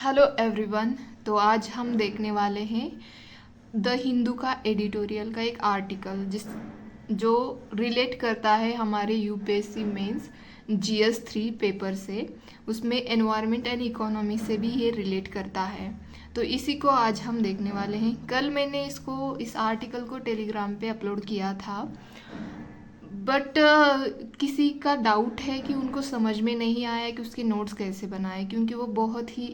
Hello everyone. तो आज हम देखने वाले हैं द हिंदू का एडिटोरियल का एक आर्टिकल जो रिलेट करता है हमारे यूपीएससी मेंस जीएस 3 पेपर से। उसमें एनवायरनमेंट एंड इकोनॉमी से भी ये रिलेट करता है। तो इसी को आज हम देखने वाले हैं। कल मैंने इस आर्टिकल को टेलीग्राम पे अपलोड किया था, बट किसी का डाउट है कि उनको समझ में नहीं आया कि उसके नोट्स कैसे बनाए, क्योंकि वो बहुत ही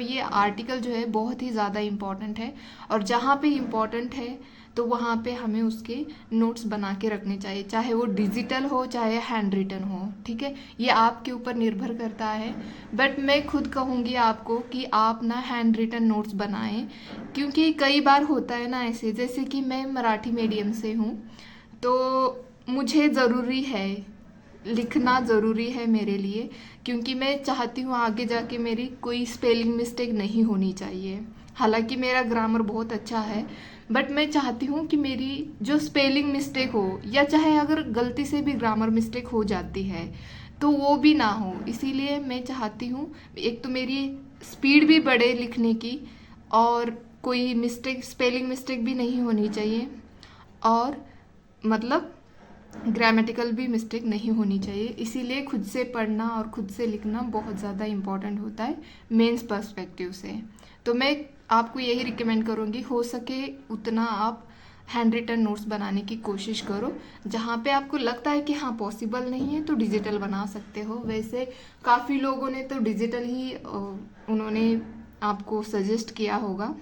ये आर्टिकल जो है बहुत ही ज़्यादा इम्पॉर्टेंट है। और जहाँ पे इम्पॉर्टेंट है तो वहाँ पे हमें उसके नोट्स बना के रखने चाहिए, चाहे वो डिजिटल हो चाहे हैंड रिटन हो। ठीक है, ये आपके ऊपर निर्भर करता है। बट मैं खुद कहूँगी आपको कि आप ना हैंड रिटन नोट्स बनाएं, क्योंकि कई बार होता है ना ऐसे, जैसे कि मैं मराठी मीडियम से हूँ, तो मुझे ज़रूरी है, लिखना ज़रूरी है मेरे लिए, क्योंकि मैं चाहती हूँ आगे जाके मेरी कोई स्पेलिंग मिस्टेक नहीं होनी चाहिए। हालांकि मेरा ग्रामर बहुत अच्छा है, बट मैं चाहती हूँ कि मेरी जो स्पेलिंग मिस्टेक हो, या चाहे अगर गलती से भी ग्रामर मिस्टेक हो जाती है तो वो भी ना हो। इसीलिए मैं चाहती हूँ एक तो मेरी स्पीड भी बढ़े लिखने की, और कोई स्पेलिंग मिस्टेक भी नहीं होनी चाहिए, और मतलब ग्रामेटिकल भी मिस्टेक नहीं होनी चाहिए। इसीलिए खुद से पढ़ना और खुद से लिखना बहुत ज़्यादा इम्पॉर्टेंट होता है मेंस पर्सपेक्टिव से। तो मैं आपको यही रिकमेंड करूँगी, हो सके उतना आप हैंड रिटन नोट्स बनाने की कोशिश करो। जहाँ पे आपको लगता है कि हाँ पॉसिबल नहीं है तो डिजिटल बना सकते हो। वैसे काफ़ी लोगों ने तो डिजिटल ही उन्होंने आपको सजेस्ट किया होगा,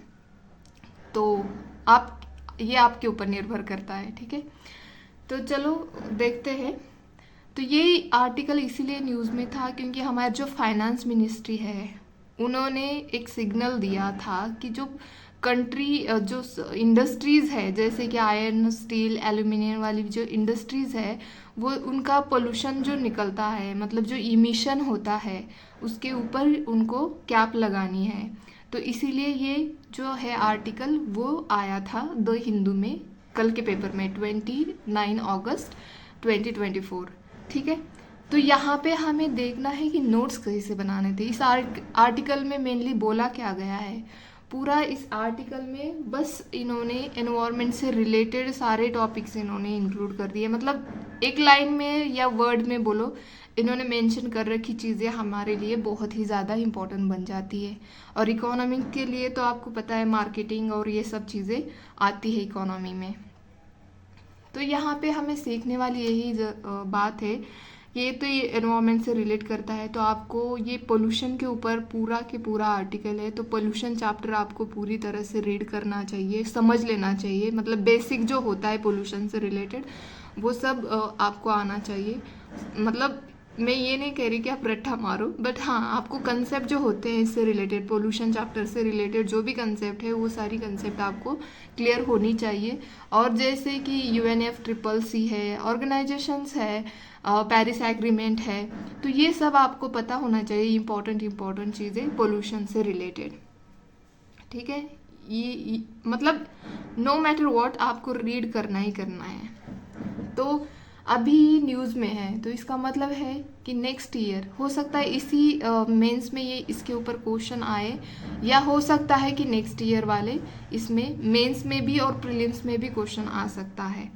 तो आप ये आपके ऊपर निर्भर करता है। ठीक है, तो चलो देखते हैं। तो ये आर्टिकल इसीलिए न्यूज़ में था क्योंकि हमारे जो फाइनेंस मिनिस्ट्री है उन्होंने एक सिग्नल दिया था कि जो कंट्री जो इंडस्ट्रीज़ है, जैसे कि आयरन स्टील एल्यूमिनियम वाली जो इंडस्ट्रीज़ है, वो उनका पोल्यूशन जो निकलता है, मतलब जो इमिशन होता है, उसके ऊपर उनको कैप लगानी है। तो इसीलिए ये जो है आर्टिकल वो आया था द हिंदू में कल के पेपर में 29 अगस्त 2024। ठीक है, तो यहाँ पे हमें देखना है कि नोट्स कैसे बनाने थे। इस आर्टिकल में मेनली बोला क्या गया है, पूरा इस आर्टिकल में बस इन्होंने एनवायरनमेंट से रिलेटेड सारे टॉपिक्स इन्होंने इंक्लूड कर दिए। मतलब एक लाइन में या वर्ड में बोलो, इन्होंने मेंशन कर रखी चीज़ें हमारे लिए बहुत ही ज़्यादा इम्पोर्टेंट बन जाती है। और इकोनॉमी के लिए तो आपको पता है मार्केटिंग और ये सब चीज़ें आती है इकोनॉमी में। तो यहाँ पे हमें सीखने वाली यही बात है, ये तो ये एनवायरनमेंट से रिलेट करता है। तो आपको ये पोल्यूशन के ऊपर पूरा के पूरा आर्टिकल है, तो पोल्यूशन चैप्टर आपको पूरी तरह से रीड करना चाहिए, समझ लेना चाहिए। मतलब बेसिक जो होता है पोल्यूशन से रिलेटेड वो सब आपको आना चाहिए। मतलब मैं ये नहीं कह रही कि आप रट्टा मारो, बट हाँ आपको कंसेप्ट जो होते हैं इससे रिलेटेड, पोल्यूशन चैप्टर से रिलेटेड जो भी कंसेप्ट है वो सारी कंसेप्ट आपको क्लियर होनी चाहिए। और जैसे कि UNFCCC है, ऑर्गेनाइजेशंस है, पेरिस एग्रीमेंट है, तो ये सब आपको पता होना चाहिए, इम्पोर्टेंट चीज़ें पोल्यूशन से रिलेटेड। ठीक है, मतलब नो मैटर व्हाट आपको रीड करना ही करना है। तो अभी न्यूज़ में है तो इसका मतलब है कि नेक्स्ट ईयर हो सकता है इसी मेंस में ये इसके ऊपर क्वेश्चन आए, या हो सकता है कि नेक्स्ट ईयर वाले इसमें मेंस में भी और प्रीलिम्स में भी क्वेश्चन आ सकता है।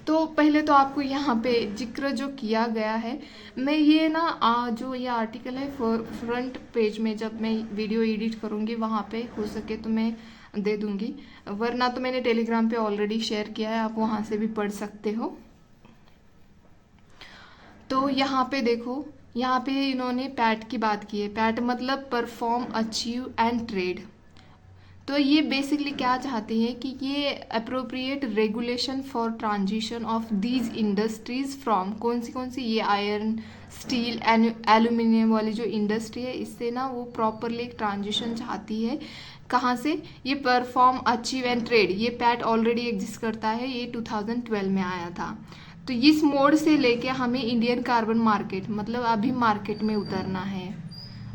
तो पहले तो आपको यहाँ पे जिक्र जो किया गया है, मैं ये ना जो ये आर्टिकल है फ्रंट पेज में जब मैं वीडियो एडिट करूँगी वहाँ पे हो सके तो मैं दे दूँगी, वरना तो मैंने टेलीग्राम पे ऑलरेडी शेयर किया है, आप वहाँ से भी पढ़ सकते हो। तो यहाँ पे देखो, यहाँ पे इन्होंने पैट की बात की है। पैट मतलब परफॉर्म, अचीव एंड ट्रेड। तो ये बेसिकली क्या चाहते हैं कि ये appropriate regulation for transition of these industries from कौन सी ये आयरन स्टील एल्यूमिनियम वाली जो इंडस्ट्री है, इससे ना वो प्रॉपरली एक ट्रांजिशन चाहती है। कहाँ से? ये परफॉर्म, अचीव एंड ट्रेड, ये पैट ऑलरेडी एग्जिस्ट करता है, ये 2012 में आया था। तो इस मोड से लेके हमें इंडियन कार्बन मार्केट, मतलब अभी मार्केट में उतरना है,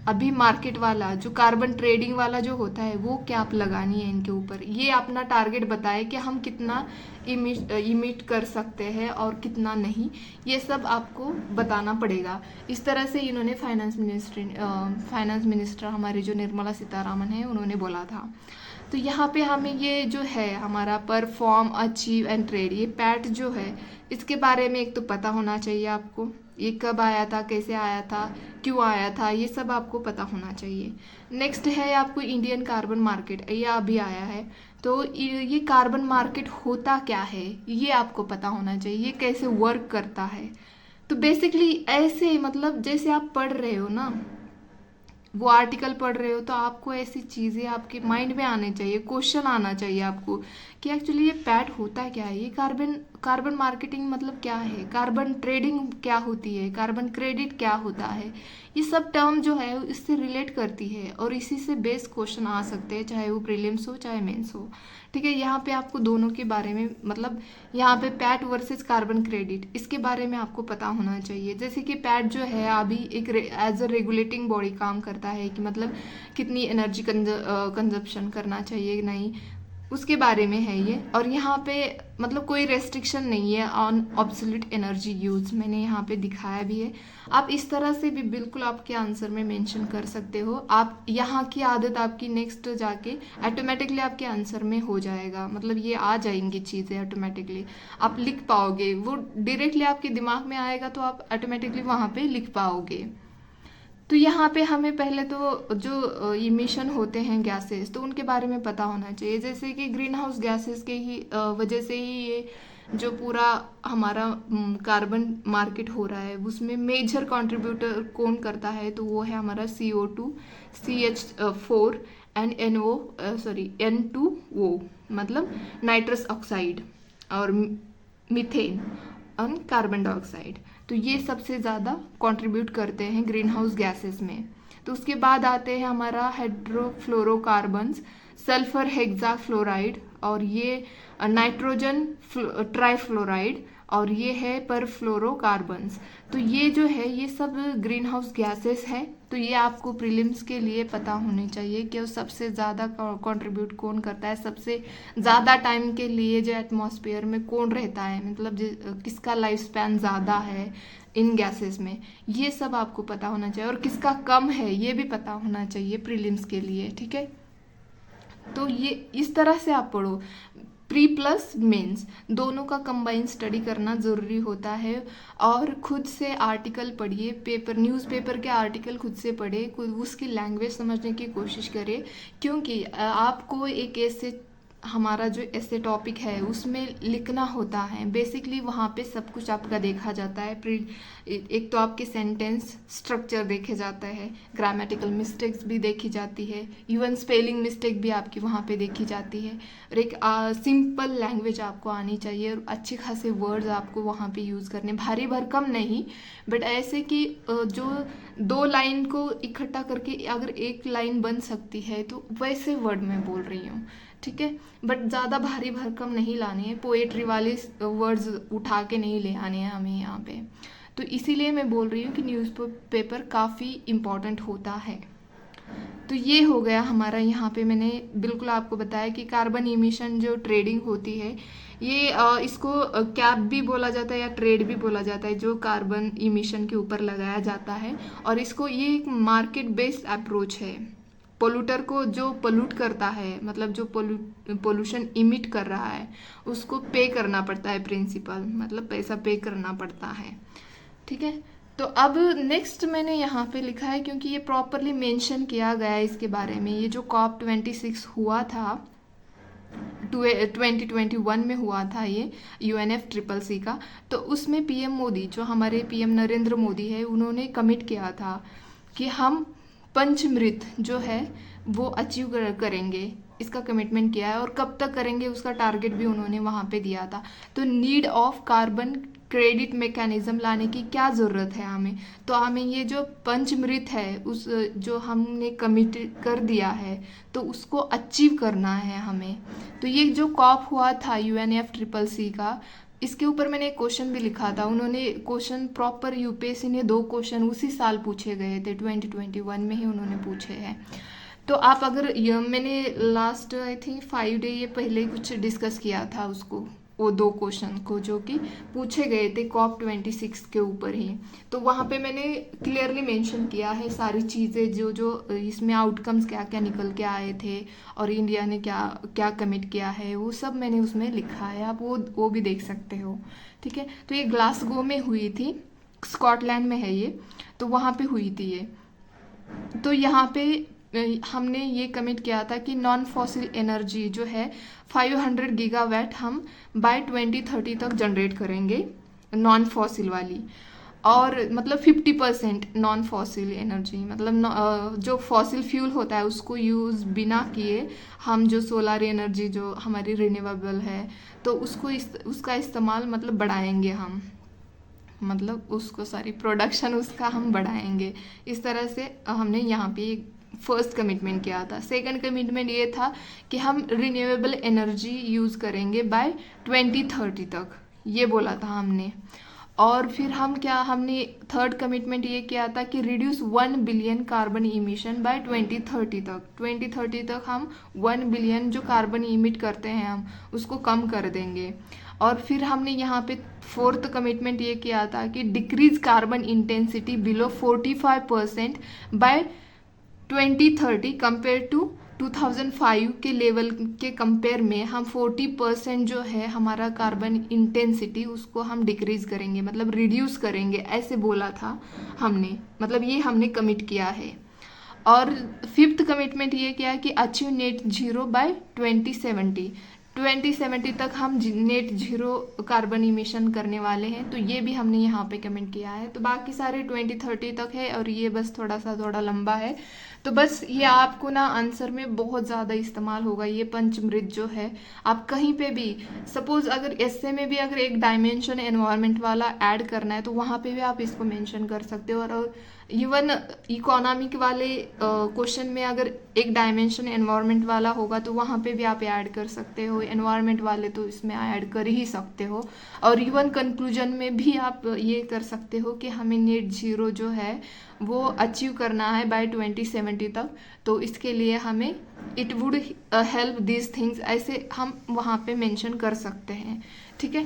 अभी मार्केट वाला जो कार्बन ट्रेडिंग वाला जो होता है वो कैप लगानी है इनके ऊपर। ये अपना टारगेट बताए कि हम कितना इमिट कर सकते हैं और कितना नहीं, ये सब आपको बताना पड़ेगा। इस तरह से इन्होंने फाइनेंस मिनिस्टर हमारे जो निर्मला सीतारामन है उन्होंने बोला था। तो यहाँ पे हमें ये जो है हमारा परफॉर्म, अचीव एंड ट्रेड, ये पैट जो है इसके बारे में एक तो पता होना चाहिए आपको, ये कब आया था, कैसे आया था, क्यों आया था, ये सब आपको पता होना चाहिए। नेक्स्ट है आपको इंडियन कार्बन मार्केट, ये अभी आया है। तो ये कार्बन मार्केट होता क्या है ये आपको पता होना चाहिए, ये कैसे वर्क करता है। तो बेसिकली ऐसे मतलब जैसे आप पढ़ रहे हो ना, वो आर्टिकल पढ़ रहे हो, तो आपको ऐसी चीज़ें आपके माइंड में आने चाहिए, क्वेश्चन आना चाहिए आपको कि एक्चुअली ये पैट होता क्या है, ये कार्बन मार्केटिंग मतलब क्या है, कार्बन ट्रेडिंग क्या होती है, कार्बन क्रेडिट क्या होता है। ये सब टर्म जो है इससे रिलेट करती है और इसी से बेस क्वेश्चन आ सकते हैं, चाहे वो प्रीलिम्स हो चाहे मेंस हो। ठीक है, यहाँ पे आपको दोनों के बारे में मतलब यहाँ पे पैट वर्सेस कार्बन क्रेडिट, इसके बारे में आपको पता होना चाहिए। जैसे कि पैट जो है अभी एक एज अ रेगुलेटिंग बॉडी काम करता है कि मतलब कितनी एनर्जी कंजप्शन करना चाहिए नहीं, उसके बारे में है ये। और यहाँ पे मतलब कोई रेस्ट्रिक्शन नहीं है ऑन ऑब्सोल्यूट एनर्जी यूज, मैंने यहाँ पे दिखाया भी है। आप इस तरह से भी बिल्कुल आपके आंसर में मेंशन कर सकते हो। आप यहाँ की आदत आपकी नेक्स्ट जाके ऑटोमेटिकली आपके आंसर में हो जाएगा, मतलब ये आ जाएंगी चीज़ें ऑटोमेटिकली, आप लिख पाओगे, वो डायरेक्टली आपके दिमाग में आएगा तो आप ऑटोमेटिकली वहाँ पे लिख पाओगे। तो यहाँ पे हमें पहले तो जो इमिशन होते हैं गैसेस, तो उनके बारे में पता होना चाहिए। जैसे कि ग्रीन हाउस गैसेस के ही वजह से ही ये जो पूरा हमारा कार्बन मार्केट हो रहा है उसमें मेजर कंट्रीब्यूटर कौन करता है, तो वो है हमारा CO2, CH4 एंड N2O, मतलब नाइट्रस ऑक्साइड और मीथेन और कार्बन डाइऑक्साइड। तो ये सबसे ज़्यादा कंट्रीब्यूट करते हैं ग्रीन हाउस गैसेस में। तो उसके बाद आते हैं हमारा हाइड्रोफ्लोरोकार्बन्स, सल्फर हेक्साफ्लोराइड, और ये नाइट्रोजन ट्राइफ्लोराइड, और ये है परफ्लोरोकार्बन्स। तो ये जो है ये सब ग्रीन हाउस गैसेस है। तो ये आपको प्रीलिम्स के लिए पता होने चाहिए कि सबसे ज़्यादा कंट्रीब्यूट कौन करता है, सबसे ज़्यादा टाइम के लिए जो एटमॉस्फेयर में कौन रहता है, मतलब किसका लाइफ स्पैन ज़्यादा है इन गैसेस में, ये सब आपको पता होना चाहिए। और किसका कम है ये भी पता होना चाहिए प्रीलिम्स के लिए। ठीक है, तो ये इस तरह से आप पढ़ो, प्री प्लस मेंस दोनों का कंबाइन स्टडी करना ज़रूरी होता है। और खुद से आर्टिकल पढ़िए, न्यूज़पेपर के आर्टिकल खुद से पढ़े, उसकी लैंग्वेज समझने की कोशिश करें, क्योंकि आपको एक ऐसे हमारा जो ऐसे टॉपिक है उसमें लिखना होता है। बेसिकली वहाँ पे सब कुछ आपका देखा जाता है। एक तो आपके सेंटेंस स्ट्रक्चर देखे जाता है, ग्रामेटिकल मिस्टेक्स भी देखी जाती है, इवन स्पेलिंग मिस्टेक भी आपकी वहाँ पे देखी जाती है। और एक सिंपल लैंग्वेज आपको आनी चाहिए और अच्छे खासे वर्ड्स आपको वहाँ पे यूज़ करने, भारी भरकम नहीं, बट ऐसे कि जो 2 लाइन को इकट्ठा करके अगर एक लाइन बन सकती है तो वैसे वर्ड मैं बोल रही हूँ। ठीक है, बट ज़्यादा भारी भरकम नहीं लानी है, पोएट्री वाले वर्ड्स उठा के नहीं ले आने हैं हमें यहाँ पे। तो इसीलिए मैं बोल रही हूँ कि न्यूज़पेपर काफ़ी इम्पॉर्टेंट होता है। तो ये हो गया हमारा, यहाँ पे मैंने बिल्कुल आपको बताया कि कार्बन इमिशन जो ट्रेडिंग होती है, ये इसको कैप भी बोला जाता है या ट्रेड भी बोला जाता है, जो कार्बन इमिशन के ऊपर लगाया जाता है। और इसको ये एक मार्केट बेस्ड अप्रोच है। पोल्यूटर को जो पोल्यूट करता है, मतलब जो पोल्यूशन इमिट कर रहा है, उसको पे करना पड़ता है, प्रिंसिपल मतलब पैसा पे करना पड़ता है। ठीक है, तो अब नेक्स्ट मैंने यहाँ पे लिखा है क्योंकि ये प्रॉपरली मेंशन किया गया है इसके बारे में। ये जो COP26 हुआ था 2021 में हुआ था, ये UNFCCC का, तो उसमें PM मोदी, जो हमारे PM नरेंद्र मोदी है, उन्होंने कमिट किया था कि हम पंचमृत जो है वो अचीव करेंगे, इसका कमिटमेंट किया है। और कब तक करेंगे उसका टारगेट भी उन्होंने वहाँ पे दिया था। तो need of carbon credit mechanism लाने की क्या ज़रूरत है हमें, तो हमें ये जो पंचमृत है उस जो हमने कमिट कर दिया है तो उसको अचीव करना है हमें। तो ये जो COP हुआ था UNFCCC का, इसके ऊपर मैंने एक क्वेश्चन भी लिखा था, उन्होंने क्वेश्चन प्रॉपर यूपीएससी ने 2 क्वेश्चन उसी साल पूछे गए थे, 2021 में ही उन्होंने पूछे हैं। तो आप अगर मैंने लास्ट आई थिंक 5 डे ये पहले कुछ डिस्कस किया था उसको, वो 2 क्वेश्चन को जो कि पूछे गए थे COP26 के ऊपर ही। तो वहाँ पे मैंने क्लियरली मेंशन किया है सारी चीज़ें, जो जो इसमें आउटकम्स क्या क्या निकल के आए थे और इंडिया ने क्या क्या कमिट किया है, वो सब मैंने उसमें लिखा है, आप वो भी देख सकते हो। ठीक है, तो ये ग्लासगो में हुई थी, स्कॉटलैंड में है ये, तो वहाँ पे हुई थी ये। तो यहाँ पे हमने ये कमिट किया था कि नॉन फॉसिल एनर्जी जो है 500 गीगावाट हम बाय 2030 तक जनरेट करेंगे, नॉन फॉसिल वाली। और मतलब 50% नॉन फॉसिल एनर्जी, मतलब जो फॉसिल फ्यूल होता है उसको यूज़ बिना किए हम जो सोलर एनर्जी जो हमारी रिन्यूएबल है, तो उसका इस्तेमाल मतलब बढ़ाएंगे हम, मतलब उसको सारी प्रोडक्शन उसका हम बढ़ाएंगे। इस तरह से हमने यहाँ पे फर्स्ट कमिटमेंट किया था। सेकंड कमिटमेंट ये था कि हम रिन्यूएबल एनर्जी यूज़ करेंगे बाय 2030 तक, ये बोला था हमने। और फिर हमने थर्ड कमिटमेंट ये किया था कि reduce 1 billion carbon emission by 2030 तक। 2030 तक हम 1 बिलियन जो कार्बन इमिट करते हैं हम उसको कम कर देंगे। और फिर हमने यहाँ पे फोर्थ कमिटमेंट ये किया था कि decrease carbon intensity below 45% by 2030 compare to 2005 के लेवल के कंपेयर में हम 40% जो है हमारा कार्बन इंटेंसिटी उसको हम डिक्रीज करेंगे, मतलब रिड्यूस करेंगे, ऐसे बोला था हमने, मतलब ये हमने कमिट किया है। और फिफ्थ कमिटमेंट ये किया कि अचीव नेट जीरो बाय 2070 तक हम नेट जीरो कार्बन इमिशन करने वाले हैं, तो ये भी हमने यहाँ पे कमेंट किया है। तो बाकी सारे 2030 तक है और ये बस थोड़ा लंबा है। तो बस ये आपको ना आंसर में बहुत ज़्यादा इस्तेमाल होगा ये पंचमृत जो है। आप कहीं पे भी सपोज अगर एस्से में भी अगर एक डायमेंशन एनवायरनमेंट वाला ऐड करना है तो वहाँ पे भी आप इसको मेंशन कर सकते हो। और इवन इकोनॉमिक वाले क्वेश्चन में अगर एक डायमेंशन एनवायरनमेंट वाला होगा तो वहाँ पे भी आप ऐड कर सकते हो, एनवायरनमेंट वाले तो इसमें ऐड कर ही सकते हो। और इवन कंक्लूजन में भी आप ये कर सकते हो कि हमें नेट जीरो जो है वो अचीव करना है बाय 2070 तक, तो इसके लिए हमें it would help these things, ऐसे हम वहाँ पे मेंशन कर सकते हैं। ठीक है,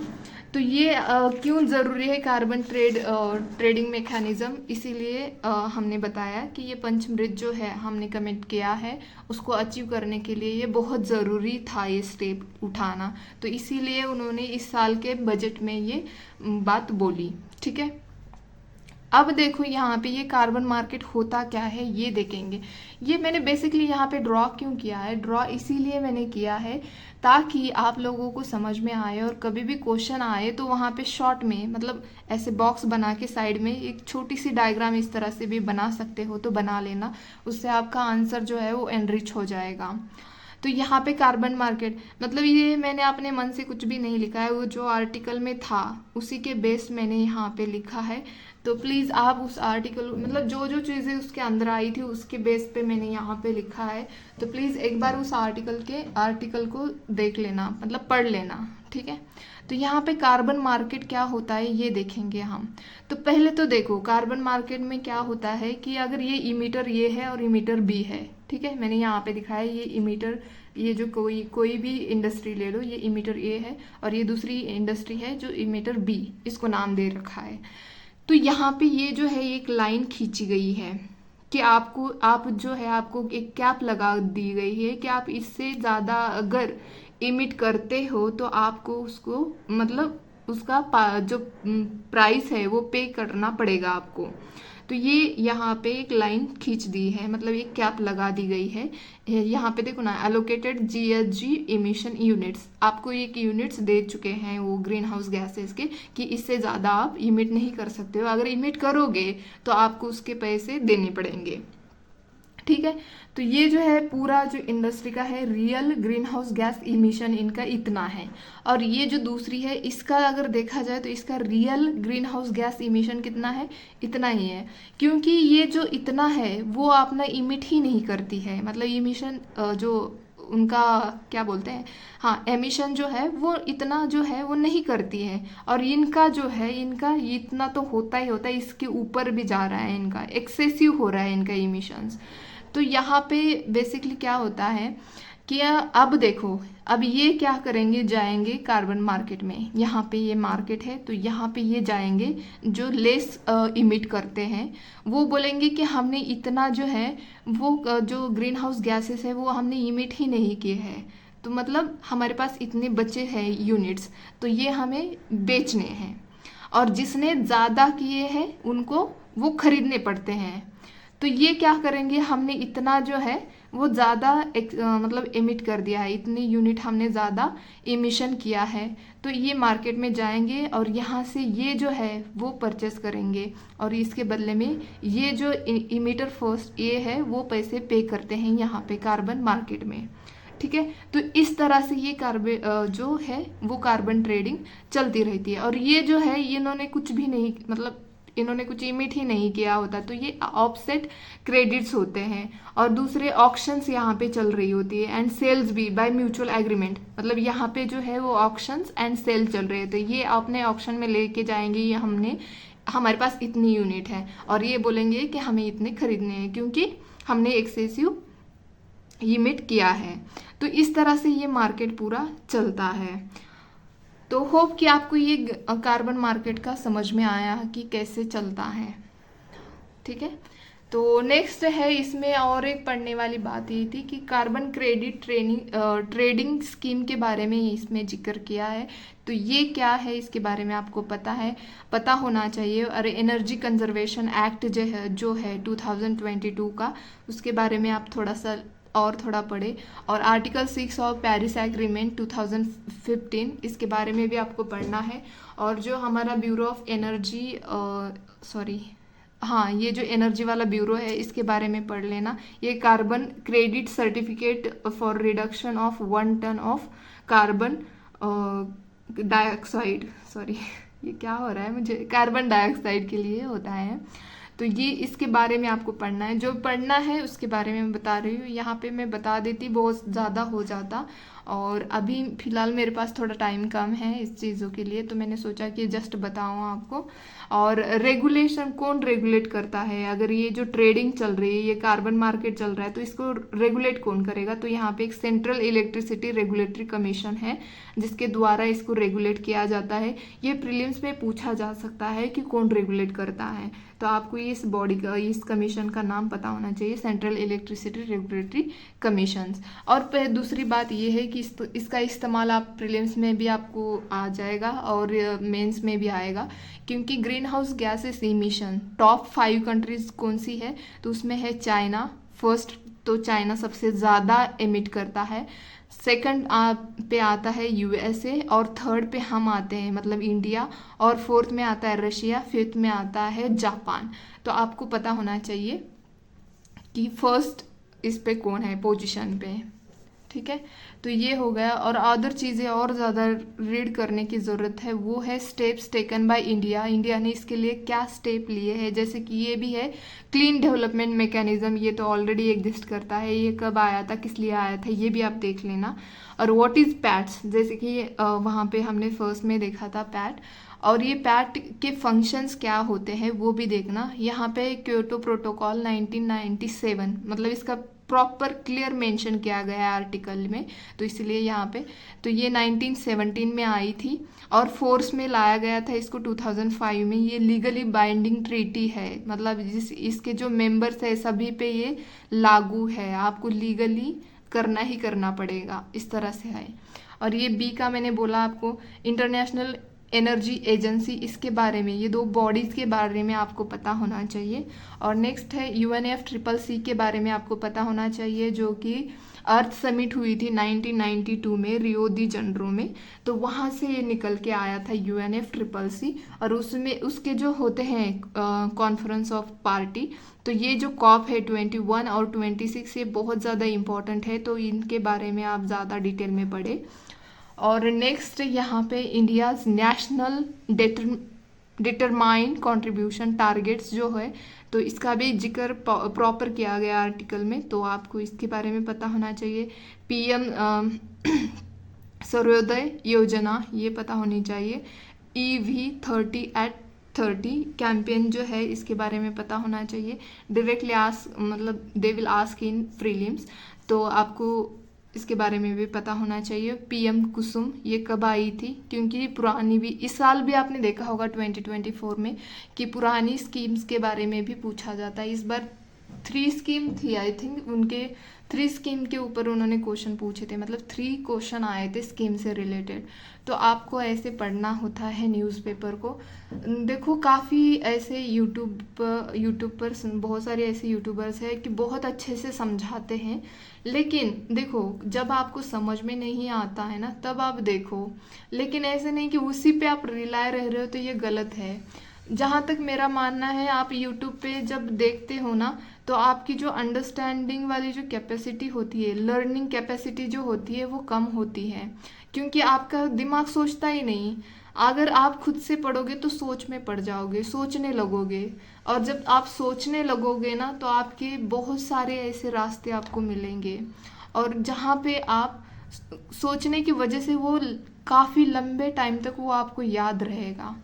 तो ये क्यों ज़रूरी है कार्बन ट्रेडिंग मैकेनिज्म, इसीलिए हमने बताया कि ये पंचमृत जो है हमने कमिट किया है उसको अचीव करने के लिए ये बहुत ज़रूरी था ये स्टेप उठाना, तो इसीलिए उन्होंने इस साल के बजट में ये बात बोली। ठीक है, अब देखो यहाँ पे ये कार्बन मार्केट होता क्या है ये देखेंगे। ये मैंने बेसिकली यहाँ पे ड्रॉ क्यों किया है, ड्रॉ इसीलिए मैंने किया है ताकि आप लोगों को समझ में आए और कभी भी क्वेश्चन आए तो वहाँ पे शॉर्ट में, मतलब ऐसे बॉक्स बना के साइड में एक छोटी सी डायग्राम इस तरह से भी बना सकते हो तो बना लेना, उससे आपका आंसर जो है वो एनरिच हो जाएगा। तो यहाँ पे कार्बन मार्केट मतलब ये मैंने अपने मन से कुछ भी नहीं लिखा है, वो जो आर्टिकल में था उसी के बेस मैंने यहाँ पे लिखा है। तो प्लीज़ आप उस आर्टिकल मतलब जो जो चीज़ें उसके अंदर आई थी उसके बेस पे मैंने यहाँ पे लिखा है, तो प्लीज़ एक बार उस आर्टिकल को देख लेना, मतलब पढ़ लेना। ठीक है, तो यहाँ पे कार्बन मार्केट क्या होता है ये देखेंगे हम। तो पहले तो देखो कार्बन मार्केट में क्या होता है कि अगर ये इमीटर ये है और इमीटर बी है, ठीक है, मैंने यहाँ पे दिखाया ये इमीटर, ये जो कोई भी इंडस्ट्री ले लो, ये इमीटर ए है और ये दूसरी इंडस्ट्री है जो इमीटर बी, इसको नाम दे रखा है। तो यहाँ पे ये जो है एक लाइन खींची गई है कि आप जो है आपको एक कैप लगा दी गई है कि आप इससे ज़्यादा अगर इमिट करते हो तो आपको उसको मतलब उसका जो प्राइस है वो पे करना पड़ेगा आपको। तो ये यहाँ पे एक लाइन खींच दी है, मतलब एक कैप लगा दी गई है। यहाँ पे देखो ना, एलोकेटेड जीएचजी इमिशन यूनिट्स, आपको एक यूनिट्स दे चुके हैं वो ग्रीन हाउस गैसेस के कि इससे ज़्यादा आप इमिट नहीं कर सकते हो, अगर इमिट करोगे तो आपको उसके पैसे देने पड़ेंगे। ठीक है, तो ये जो है पूरा जो इंडस्ट्री का है real green house gas emission इनका इतना है। और ये जो दूसरी है इसका अगर देखा जाए तो इसका real green house gas emission कितना है, इतना ही है, क्योंकि ये जो इतना है वो अपना इमिट ही नहीं करती है, मतलब इमिशन जो उनका क्या बोलते हैं, हाँ, एमिशन जो है वो इतना जो है वो नहीं करती है, और इनका जो है इनका इतना तो होता ही होता है, इसके ऊपर भी जा रहा है, इनका एक्सेसिव हो रहा है इनका इमिशंस। तो यहाँ पे बेसिकली क्या होता है कि अब देखो, अब ये क्या करेंगे, जाएंगे कार्बन मार्केट में। यहाँ पे ये मार्केट है, तो यहाँ पे ये जाएंगे जो लेस इमिट करते हैं, वो बोलेंगे कि हमने इतना जो है वो जो ग्रीन हाउस गैसेस है वो हमने इमिट ही नहीं किए हैं, तो मतलब हमारे पास इतने बचे हैं यूनिट्स, तो ये हमें बेचने हैं, और जिसने ज़्यादा किए हैं उनको वो खरीदने पड़ते हैं। तो ये क्या करेंगे, हमने इतना जो है वो ज़्यादा मतलब एमिट कर दिया है, इतने यूनिट हमने ज़्यादा एमिशन किया है, तो ये मार्केट में जाएंगे और यहाँ से ये जो है वो परचेस करेंगे, और इसके बदले में ये जो इमिटर फर्स्ट ये है वो पैसे पे करते हैं यहाँ पे कार्बन मार्केट में। ठीक है, तो इस तरह से ये कार्बन जो है वो कार्बन ट्रेडिंग चलती रहती है। और ये जो है इन्होंने कुछ भी नहीं, मतलब इन्होंने कुछ इमिट ही नहीं किया होता, तो ये ऑफसेट क्रेडिट्स होते हैं। और दूसरे ऑक्शंस यहाँ पे चल रही होती है, एंड सेल्स भी बाय म्यूचुअल एग्रीमेंट, मतलब यहाँ पे जो है वो ऑक्शंस एंड सेल चल रहे थे, ये अपने ऑक्शन में लेके जाएंगे, ये हमारे पास इतनी यूनिट है, और ये बोलेंगे कि हमें इतने खरीदने हैं क्योंकि हमने एक्सेसिव इमिट किया है। तो इस तरह से ये मार्केट पूरा चलता है। तो होप कि आपको ये कार्बन मार्केट का समझ में आया कि कैसे चलता है। ठीक है, तो नेक्स्ट है, इसमें और एक पढ़ने वाली बात ये थी कि कार्बन क्रेडिट ट्रेडिंग स्कीम के बारे में इसमें जिक्र किया है। तो ये क्या है इसके बारे में आपको पता होना चाहिए। और एनर्जी कंजर्वेशन एक्ट जो है 2022 का, उसके बारे में आप थोड़ा पढ़े। और आर्टिकल 6 ऑफ पेरिस एग्रीमेंट 2015, इसके बारे में भी आपको पढ़ना है। और जो हमारा ब्यूरो ऑफ एनर्जी ये जो एनर्जी वाला ब्यूरो है इसके बारे में पढ़ लेना। ये carbon credit certificate for reduction of 1 ton of carbon dioxide, ये क्या हो रहा है मुझे, कार्बन डाइऑक्साइड के लिए होता है। तो ये इसके बारे में आपको पढ़ना है, जो पढ़ना है उसके बारे में मैं बता रही हूँ। यहाँ पे मैं बता देती बहुत ज़्यादा हो जाता, और अभी फ़िलहाल मेरे पास थोड़ा टाइम कम है इस चीज़ों के लिए, तो मैंने सोचा कि जस्ट बताऊँ आपको। और रेगुलेशन कौन रेगुलेट करता है, अगर ये जो ट्रेडिंग चल रही है, ये कार्बन मार्केट चल रहा है, तो इसको रेगुलेट कौन करेगा। तो यहाँ पे एक सेंट्रल इलेक्ट्रिसिटी रेगुलेटरी कमीशन है जिसके द्वारा इसको रेगुलेट किया जाता है। ये प्रीलिम्स में पूछा जा सकता है कि कौन रेगुलेट करता है, तो आपको इस बॉडी का, इस कमीशन का नाम पता होना चाहिए, सेंट्रल इलेक्ट्रिसिटी रेगुलेटरी कमीशन। और दूसरी बात ये है कि इसका इस्तेमाल आप प्रीलिम्स में भी आपको आ जाएगा और मेंस में भी आएगा, क्योंकि green house gases emission top 5 countries कौन सी है, तो उसमें है चाइना फर्स्ट, तो चाइना सबसे ज़्यादा एमिट करता है। सेकंड पे आता है यूएसए, और थर्ड पे हम आते हैं मतलब इंडिया, और फोर्थ में आता है रशिया, फिफ्थ में आता है जापान। तो आपको पता होना चाहिए कि फर्स्ट इस पे कौन है पोजीशन पे। ठीक है, तो ये हो गया। और अदर चीज़ें और ज़्यादा रीड करने की ज़रूरत है, वो है steps taken by India. India ने इसके लिए क्या स्टेप लिए हैं, जैसे कि ये भी है क्लीन डेवलपमेंट मैकेनिज्म, ये तो ऑलरेडी एग्जिस्ट करता है, ये कब आया था, किस लिए आया था, ये भी आप देख लेना। और व्हाट इज़ पैट्स, जैसे कि वहाँ पे हमने फर्स्ट में देखा था पैट, और ये पैट के फंक्शंस क्या होते हैं वो भी देखना। यहाँ पे क्योटो प्रोटोकॉल 1997, मतलब इसका प्रॉपर क्लियर मेंशन किया गया है आर्टिकल में, तो इसलिए यहाँ पे, तो ये 1917 में आई थी और फोर्स में लाया गया था इसको 2005 में। ये लीगली बाइंडिंग ट्रीटी है, मतलब इसके जो मेंबर्स है सभी पे ये लागू है, आपको लीगली करना ही करना पड़ेगा, इस तरह से है। और ये बी का मैंने बोला आपको, इंटरनेशनल एनर्जी एजेंसी, इसके बारे में, ये 2 बॉडीज़ के बारे में आपको पता होना चाहिए। और नेक्स्ट है UNFCCC के बारे में आपको पता होना चाहिए, जो कि अर्थ समिट हुई थी 1992 में रियो दी जनरो में, तो वहाँ से ये निकल के आया था UNFCCC। और उसमें उसके जो होते हैं कॉन्फ्रेंस ऑफ पार्टी, तो ये जो कॉप है 21 और 26, ये बहुत ज़्यादा इम्पोर्टेंट है, तो इनके बारे में आप ज़्यादा डिटेल में पढ़े। और नेक्स्ट यहाँ पे India's national determine contribution targets जो है, तो इसका भी जिक्र प्रॉपर किया गया आर्टिकल में, तो आपको इसके बारे में पता होना चाहिए। पीएम सर्वोदय योजना ये पता होनी चाहिए। EV30 कैंपेन जो है इसके बारे में पता होना चाहिए। डायरेक्टली आस्क मतलब they will ask in prelims, तो आपको इसके बारे में भी पता होना चाहिए। पीएम कुसुम ये कब आई थी, क्योंकि पुरानी भी इस साल भी आपने देखा होगा 2024 में कि पुरानी स्कीम्स के बारे में भी पूछा जाता है। इस बार 3 स्कीम थी आई थिंक, उनके 3 स्कीम के ऊपर उन्होंने क्वेश्चन पूछे थे, मतलब 3 क्वेश्चन आए थे स्कीम से रिलेटेड। तो आपको ऐसे पढ़ना होता है न्यूज़पेपर को। देखो काफ़ी ऐसे यूट्यूब पर बहुत सारे ऐसे यूट्यूबर्स हैं कि बहुत अच्छे से समझाते हैं, लेकिन देखो जब आपको समझ में नहीं आता है ना तब आप देखो, लेकिन ऐसे नहीं कि उसी पे आप रिलाय रह रहे हो, तो ये गलत है। जहाँ तक मेरा मानना है, आप यूट्यूब पे जब देखते हो ना तो आपकी जो अंडरस्टैंडिंग वाली जो कैपेसिटी होती है, लर्निंग कैपेसिटी जो होती है वो कम होती है, क्योंकि आपका दिमाग सोचता ही नहीं। अगर आप खुद से पढ़ोगे तो सोच में पड़ जाओगे, सोचने लगोगे, और जब आप सोचने लगोगे ना तो आपके बहुत सारे ऐसे रास्ते आपको मिलेंगे, और जहाँ पे आप सोचने की वजह से वो काफ़ी लंबे टाइम तक वो आपको याद रहेगा।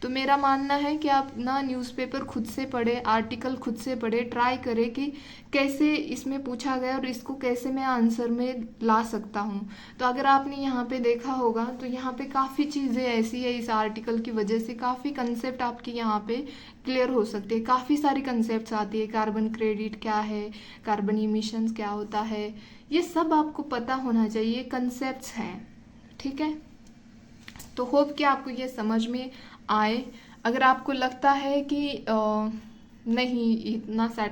तो मेरा मानना है कि आप ना न्यूज़पेपर खुद से पढ़े, आर्टिकल खुद से पढ़े, ट्राई करें कि कैसे इसमें पूछा गया और इसको कैसे मैं आंसर में ला सकता हूँ। तो अगर आपने यहाँ पे देखा होगा तो यहाँ पे काफ़ी चीज़ें ऐसी है, इस आर्टिकल की वजह से काफ़ी कंसेप्ट आपके यहाँ पे क्लियर हो सकते हैं। काफ़ी सारी कंसेप्ट आती है, कार्बन क्रेडिट क्या है, कार्बन इमिशंस क्या होता है, ये सब आपको पता होना चाहिए, कंसेप्ट्स हैं, ठीक है। तो होप कि आपको ये समझ में आए। अगर आपको लगता है कि नहीं इतना I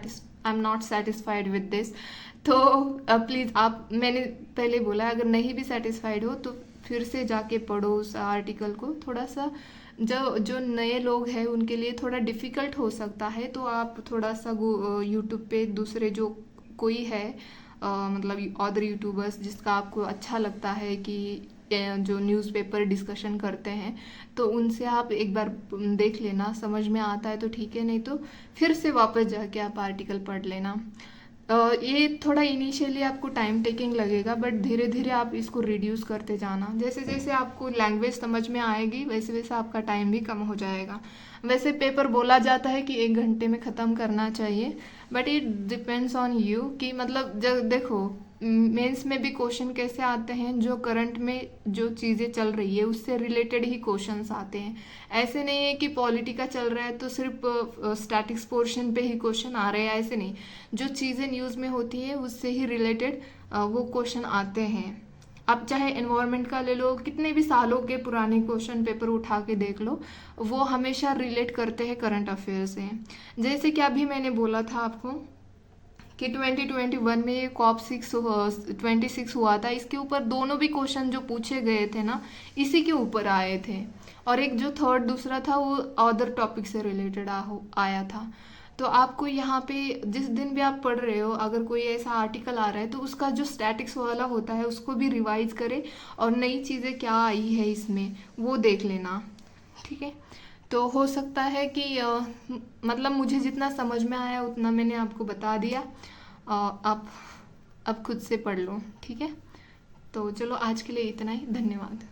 am not satisfied with this, तो प्लीज़ आप, मैंने पहले बोला अगर नहीं भी सेटिस्फाइड हो तो फिर से जाके पढ़ो उस आर्टिकल को। थोड़ा सा जो नए लोग हैं उनके लिए थोड़ा डिफ़िकल्ट हो सकता है, तो आप थोड़ा सा यूट्यूब पे दूसरे जो कोई है मतलब अदर यूट्यूबर्स जिसका आपको अच्छा लगता है कि जो न्यूज़पेपर डिस्कशन करते हैं, तो उनसे आप एक बार देख लेना, समझ में आता है तो ठीक है, नहीं तो फिर से वापस जाके आप आर्टिकल पढ़ लेना। ये थोड़ा इनिशियली आपको टाइम टेकिंग लगेगा, बट धीरे धीरे आप इसको रिड्यूस करते जाना। जैसे जैसे आपको लैंग्वेज समझ में आएगी वैसे वैसे आपका टाइम भी कम हो जाएगा। वैसे पेपर बोला जाता है कि 1 घंटे में ख़त्म करना चाहिए, but it depends on you कि मतलब जब देखो मेंस में भी क्वेश्चन कैसे आते हैं, जो करंट में जो चीज़ें चल रही है उससे रिलेटेड ही क्वेश्चंस आते हैं। ऐसे नहीं है कि पॉलिटी का चल रहा है तो सिर्फ स्टैटिक्स पोर्शन पे ही क्वेश्चन आ रहे हैं, ऐसे नहीं। जो चीज़ें न्यूज़ में होती है उससे ही रिलेटेड वो क्वेश्चन आते हैं। आप चाहे एनवायरनमेंट का ले लो, कितने भी सालों के पुराने क्वेश्चन पेपर उठा के देख लो, वो हमेशा रिलेट करते हैं करंट अफेयर से। जैसे कि अभी मैंने बोला था आपको कि 2021 में ये COP26 हुआ था, इसके ऊपर दोनों भी क्वेश्चन जो पूछे गए थे ना इसी के ऊपर आए थे, और एक जो थर्ड दूसरा था वो अदर टॉपिक से रिलेटेड आया था। तो आपको यहाँ पे जिस दिन भी आप पढ़ रहे हो अगर कोई ऐसा आर्टिकल आ रहा है तो उसका जो स्टैटिक्स वाला होता है उसको भी रिवाइज करें, और नई चीज़ें क्या आई है इसमें वो देख लेना, ठीक है। तो हो सकता है कि मतलब मुझे जितना समझ में आया उतना मैंने आपको बता दिया, आप अब खुद से पढ़ लो, ठीक है। तो चलो आज के लिए इतना ही, धन्यवाद।